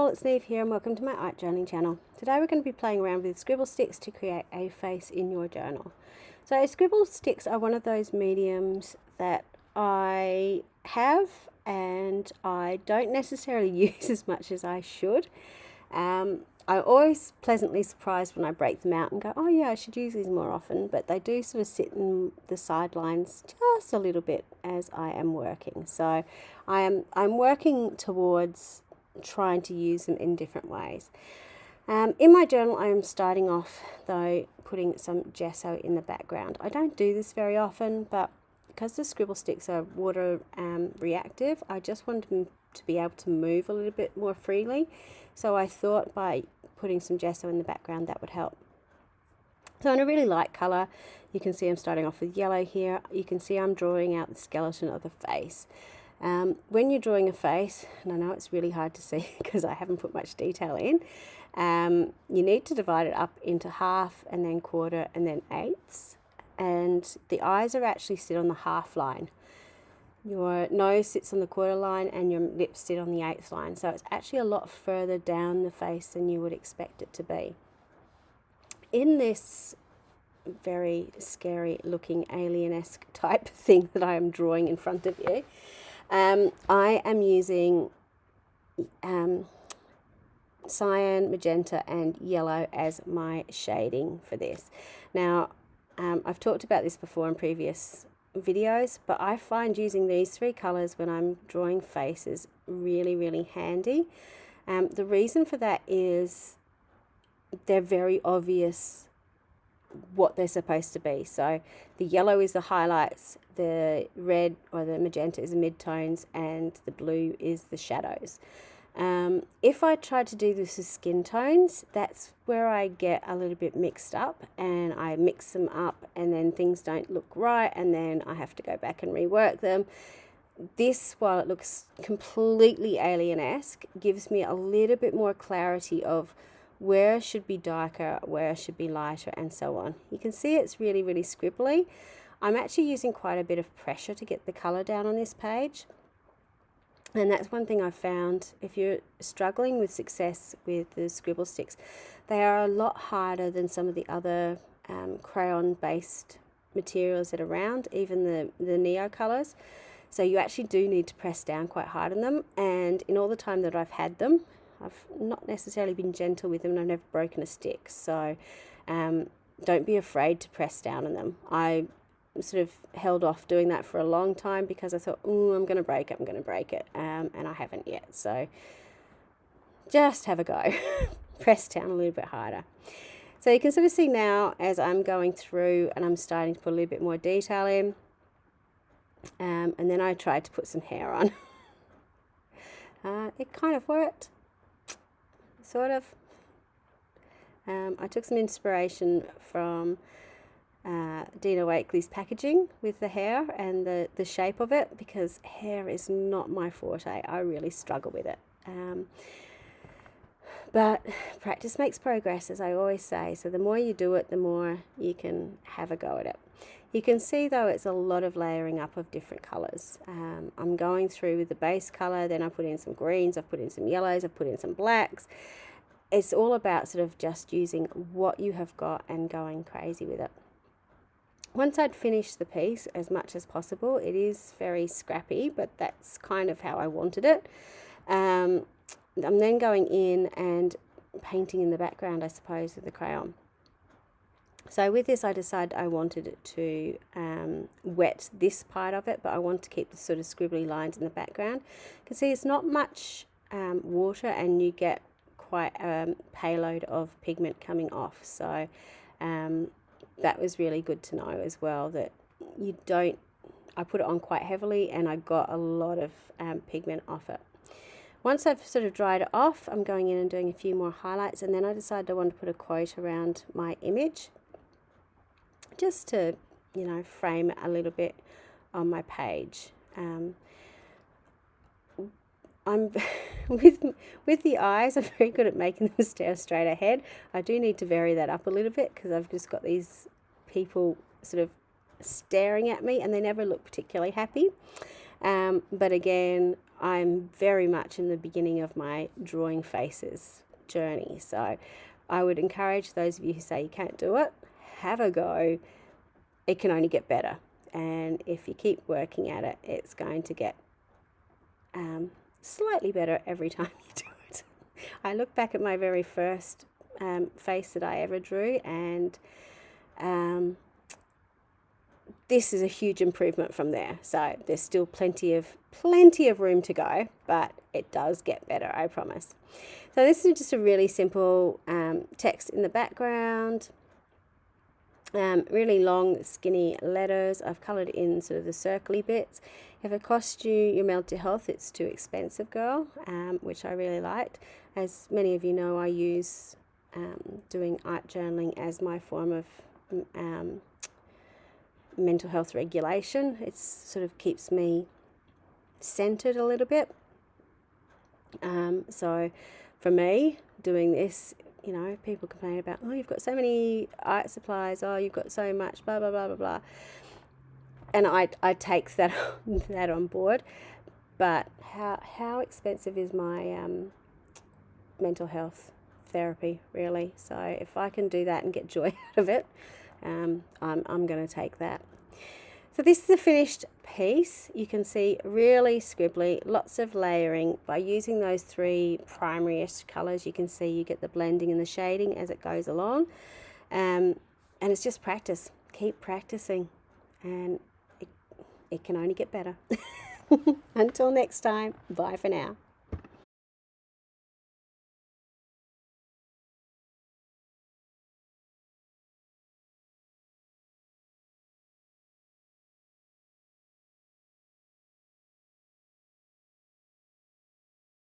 all, it's Niamh here and welcome to my art journaling channel. Today we're going to be playing around with scribble sticks to create a face in your journal. So scribble sticks are one of those mediums that I have and I don't necessarily use as much as I should. I'm always pleasantly surprised when I break them out and go, oh yeah, I should use these more often, but they do sort of sit in the sidelines just a little bit as I am working. So I'm working towards trying to use them in different ways. In my journal I am starting off though putting some gesso in the background. I don't do this very often, but because the scribble sticks are water reactive, I just wanted them to be able to move a little bit more freely. So I thought by putting some gesso in the background that would help. So in a really light colour, you can see I'm starting off with yellow here. You can see I'm drawing out the skeleton of the face. When you're drawing a face, and I know it's really hard to see because I haven't put much detail in, you need to divide it up into half and then quarter and then eighths. And the eyes are actually sit on the half line. Your nose sits on the quarter line and your lips sit on the eighth line. So it's actually a lot further down the face than you would expect it to be. In this very scary looking alien-esque type thing that I am drawing in front of you, I am using cyan, magenta and yellow as my shading for this. Now, I've talked about this before in previous videos, but I find using these three colours when I'm drawing faces really handy. The reason for that is they're very obvious what they're supposed to be. So the yellow is the highlights, the red or the magenta is the midtones, and the blue is the shadows. If I try to do this with skin tones, that's where I get a little bit mixed up and I mix them up and then things don't look right and then I have to go back and rework them. This, while it looks completely alien-esque, gives me a little bit more clarity of where should be darker, where should be lighter, and so on. You can see it's really scribbly. I'm actually using quite a bit of pressure to get the colour down on this page. And that's one thing I've found, if you're struggling with success with the scribble sticks, they are a lot harder than some of the other crayon-based materials that are around, even the Neo colours. So you actually do need to press down quite hard on them. And in all the time that I've had them, I've not necessarily been gentle with them and I've never broken a stick. So don't be afraid to press down on them. I sort of held off doing that for a long time because I thought, oh, I'm going to break it, and I haven't yet. So just have a go. Press down a little bit harder. So you can sort of see now as I'm going through and I'm starting to put a little bit more detail in, and then I tried to put some hair on. It kind of worked, sort of. I took some inspiration from Dina Wakley's packaging with the hair and the shape of it, because hair is not my forte. I really struggle with it. But practice makes progress, as I always say. So the more you do it, the more you can have a go at it. You can see though it's a lot of layering up of different colours. I'm going through with the base colour, then I put in some greens, I've put in some yellows, I've put in some blacks. It's all about sort of just using what you have got and going crazy with it. Once I'd finished the piece as much as possible, it is very scrappy, but that's kind of how I wanted it. I'm then going in and painting in the background, I suppose, with the crayon. So with this, I decided I wanted to wet this part of it, but I want to keep the sort of scribbly lines in the background. You can see it's not much water and you get quite a payload of pigment coming off. So that was really good to know as well, that you don't, I put it on quite heavily and I got a lot of pigment off it. Once I've sort of dried it off, I'm going in and doing a few more highlights, and then I decided I wanted to put a quote around my image just to, you know, frame it a little bit on my page. I'm with the eyes, I'm very good at making them stare straight ahead. I do need to vary that up a little bit because I've just got these people sort of staring at me and they never look particularly happy. But again, I'm very much in the beginning of my drawing faces journey. So I would encourage those of you who say you can't do it, have a go. It can only get better. And if you keep working at it, it's going to get slightly better every time you do it. I look back at my very first face that I ever drew, and this is a huge improvement from there. So there's still plenty of room to go, but it does get better, I promise. So this is just a really simple text in the background. Really long skinny letters. I've coloured in sort of the circly bits. If it costs you your mental health, it's too expensive, girl, which I really liked. As many of you know, I use doing art journaling as my form of mental health regulation. It sort of keeps me centered a little bit. So for me, doing this, you know, people complain about, oh, you've got so many art supplies, oh, you've got so much, blah, blah, blah, blah, blah. And I take that on board. But how expensive is my mental health therapy, really? So if I can do that and get joy out of it, I'm going to take that. So this is the finished piece. You can see really scribbly, lots of layering. By using those three primary-ish colours, you can see you get the blending and the shading as it goes along. And it's just practice. Keep practicing, and it can only get better. Until next time, bye for now.